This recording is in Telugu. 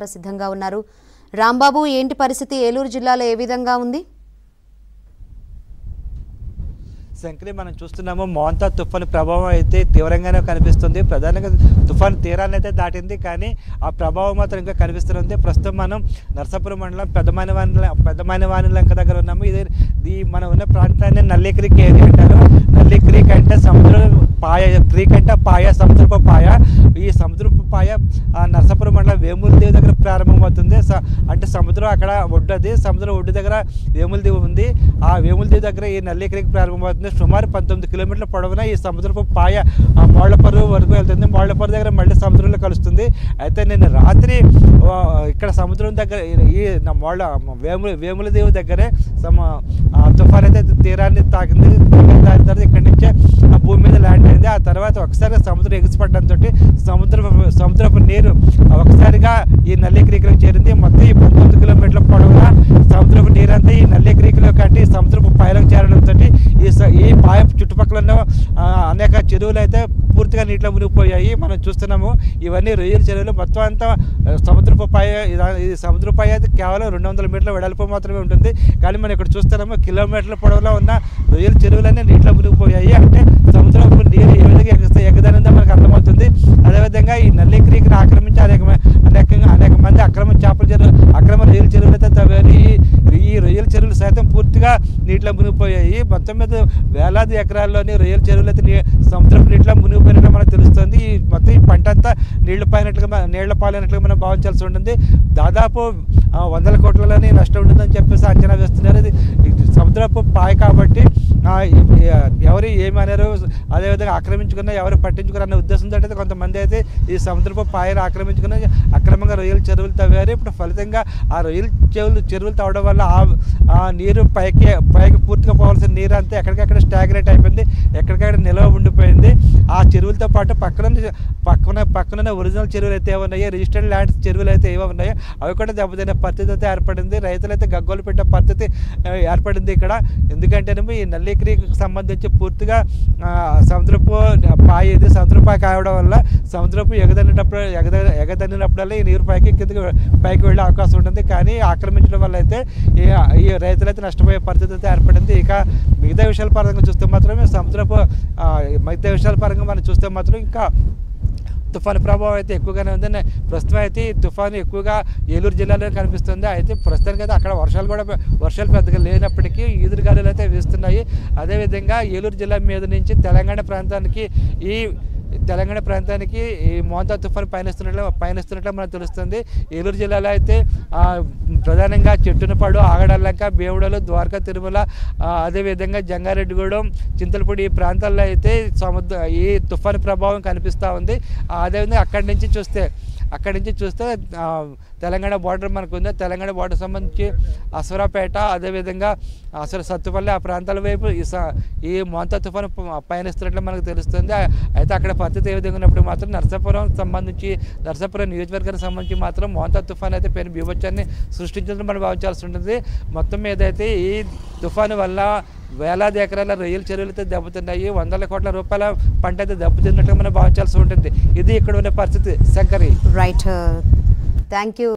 సిద్ధంగా ఉన్నారు. రాంబాబు, ఏంటి పరిస్థితి? ఏలూరు జిల్లాలో ఏ విధంగా ఉంది? శంకరి, మనం చూస్తున్నాము మోంతా తుఫాను ప్రభావం అయితే తీవ్రంగానే కనిపిస్తుంది. ప్రధానంగా తుఫాను తీరాన్ని అయితే దాటింది, కానీ ఆ ప్రభావం మాత్రం ఇంకా కనిపిస్తుంది. ప్రస్తుతం మనం నర్సాపురం మండలం పెద్దమానివానిలంక దగ్గర ఉన్నాము. ఇది మనం ఉన్న ప్రాంతాన్ని నల్లి క్రీక్ ఏరియా అంటారు. నల్లి క్రీక్ అంటే సముద్రం పాయ, క్రీక్ అంటే పాయ, సముద్రపు పాయ. ఈ సముద్రపు పాయ నర్సాపురం మండలం వేములదేవి దగ్గర ప్రారంభమవుతుంది. అంటే సముద్రం అక్కడ ఒడ్డది, సముద్రం ఒడ్డు దగ్గర వేములదేవి ఉంది. ఆ వేములదేవి దగ్గర ఈ నల్లి క్రీక్ ప్రారంభమవుతుంది. సుమారు 19 కిలోమీటర్ల పొడవున ఈ సముద్రపు పాయ మోళ్లపర్రు వరకు వెళ్తుంది. మోళ్లపర్రు దగ్గర మళ్ళీ సముద్రంలో కలుస్తుంది. అయితే నేను రాత్రి ఇక్కడ సముద్రం దగ్గర ఈ వేములదేవి దగ్గరే తుఫాన్ అయితే తీరాన్ని తాకింది. దాని తర్వాత ఇక్కడి నుంచే భూమి మీద ల్యాండ్ అయింది. ఆ తర్వాత ఒకసారి సముద్రం ఎగిసిపడడంతో సముద్రపు నీరు ఒకసారిగా ఈ నల్లి క్రీక్లోకి చేరింది. మొత్తం ఈ 19 కిలోమీటర్ల పొడవున సముద్రపు నీరంతా ఈ నల్లి క్రీక్లో కట్టి సముద్రపు పాయలకు చేరడంతో ఈ పాయ చుట్టుపక్కల ఉన్న అనేక చెరువులు అయితే పూర్తిగా నీటిలో మునిగిపోయాయి. మనం చూస్తున్నాము ఇవన్నీ రొయ్యల చెరువులు. మొత్తం అంతా సముద్రపు పాయ. ఈ సముద్రపు పాయ అయితే కేవలం 200 మీటర్ల వెడల్పు మాత్రమే ఉంటుంది. కానీ మనం ఇక్కడ చూస్తున్నాము కిలోమీటర్ల పొడవులో ఉన్న రొయ్యల చెరువులన్నీ నీటిలో మునిగిపోయాయి. అంటే సముద్రపు నీరు ఏ విధంగా ఎగదనిందో మనకు అర్థమవుతుంది. అదేవిధంగా ఈ నల్లి క్రీక్ని ఆక్రమించి అనేక మంది అక్రమ రొయ్యల చెరువులు అయితే తవ్వారు. ఈ రొయ్యల చెరువులు సైతం పూర్తిగా నీటిలో మునిగిపోయాయి. మొత్తం మీద వేలాది ఎకరాల్లోని రొయ్యల చెరువులు అయితే సముద్రపు నీటిలో మునిగిపోయినట్లు మనకు తెలుస్తుంది. మొత్తం ఈ పంట అంతా నీళ్ల పాలైనట్లుగా మనం భావించాల్సి ఉంటుంది. దాదాపు 100 కోట్లలోని నష్టం ఉంటుందని చెప్పేసి అంచనా వేస్తున్నారు. ఇది సముద్రపు పాయ కాబట్టి ఎవరు ఏమన్నారు, అదేవిధంగా ఆక్రమించుకున్నా ఎవరు పట్టించుకున్న అన్న ఉద్దేశంతో అయితే కొంతమంది అయితే ఈ సముద్రపు పాయను ఆక్రమించుకుని అక్రమంగా రొయ్యల చెరువులు తవ్వారు. ఇప్పుడు ఫలితంగా ఆ రొయ్యల చెరువులు తవ్వడం వల్ల ఆ నీరు పైకి పూర్తిగా పోవాల్సిన నీరు అంతా ఎక్కడికక్కడ స్టాగ్నేట్ అయిపోయింది, ఎక్కడికక్కడ నిల్వ ఉండిపోయింది. ఆ చెరువులతో పాటు పక్కన ఒరిజినల్ చెరువులు అయితే ఏమన్నాయో, రిజిస్టర్డ్ ల్యాండ్స్ చెరువులు అయితే ఏవో ఉన్నాయో అవి కూడా దెబ్బతినే పరిస్థితి అయితే ఏర్పడింది. రైతులైతే గగ్గోలు పెట్టే పరిస్థితి ఏర్పడింది ఇక్కడ. ఎందుకంటేనేమో ఈ నల్లి క్రీక్ సంబంధించి పూర్తిగా సముద్రపు పాయ, ఇది సముద్రపు పాయ కావడం వల్ల సముద్రపు ఎగదన్నినప్పుడల్లా ఈ నీరు పైకి వెళ్ళే అవకాశం ఉంటుంది. కానీ ఆక్రమించడం వల్ల అయితే ఈ రైతులైతే నష్టపోయే పరిస్థితి అయితే ఏర్పడింది. ఇక మిగతా విషయాల పరంగా చూస్తే మాత్రం మనం చూస్తే మాత్రం ఇంకా తుఫాను ప్రభావం అయితే ఎక్కువగానే ఉంది. ప్రస్తుతం అయితే ఈ తుఫాను ఎక్కువగా ఏలూరు జిల్లాలో కనిపిస్తుంది. అయితే ప్రస్తుతానికి అయితే అక్కడ వర్షాలు పెద్దగా లేనప్పటికీ ఈదురుగాలులు అయితే వీస్తున్నాయి. అదేవిధంగా ఏలూరు జిల్లా మీద నుంచి తెలంగాణ ప్రాంతానికి ఈ మోంతా తుఫాను పయనిస్తున్నట్లు మనకు తెలుస్తుంది. ఏలూరు జిల్లాలో అయితే ప్రధానంగా చెట్టునపాడు, ఆగడల్లంక, బేవుడలు, ద్వారకా, తిరుమల, అదేవిధంగా జంగారెడ్డిగూడెం, చింతలపూడి ఈ ప్రాంతాల్లో అయితే ఈ తుఫాను ప్రభావం కనిపిస్తూ ఉంది. అదేవిధంగా అక్కడి నుంచి చూస్తే తెలంగాణ బార్డర్ మనకు ఉంది. తెలంగాణ బార్డర్ సంబంధించి అశ్వరాపేట, అదేవిధంగా సత్తుపల్లి ఆ ప్రాంతాల వైపు ఈ మోంతా తుఫాను పయనిస్తున్నట్లు మనకు తెలుస్తుంది. అయితే అక్కడ పరిస్థితి ఏ విధంగా ఉన్నప్పుడు మాత్రం నర్సాపురం నియోజకవర్గానికి సంబంధించి మాత్రం మోంతా తుఫాను అయితే పెను బీభత్సాన్ని సృష్టించాలని మనం భావించాల్సి ఉంటుంది. మొత్తం మీద అయితే ఈ తుఫాను వల్ల వేలాది ఎకరాల రొయ్యల చెరువులు అయితే దెబ్బతిన్నాయి. 100 కోట్ల రూపాయల పంట అయితే దెబ్బతిన్నట్టుగా మనం భావించాల్సి ఉంటుంది. ఇది ఇక్కడ ఉన్న పరిస్థితి. Shankari, right, thank you.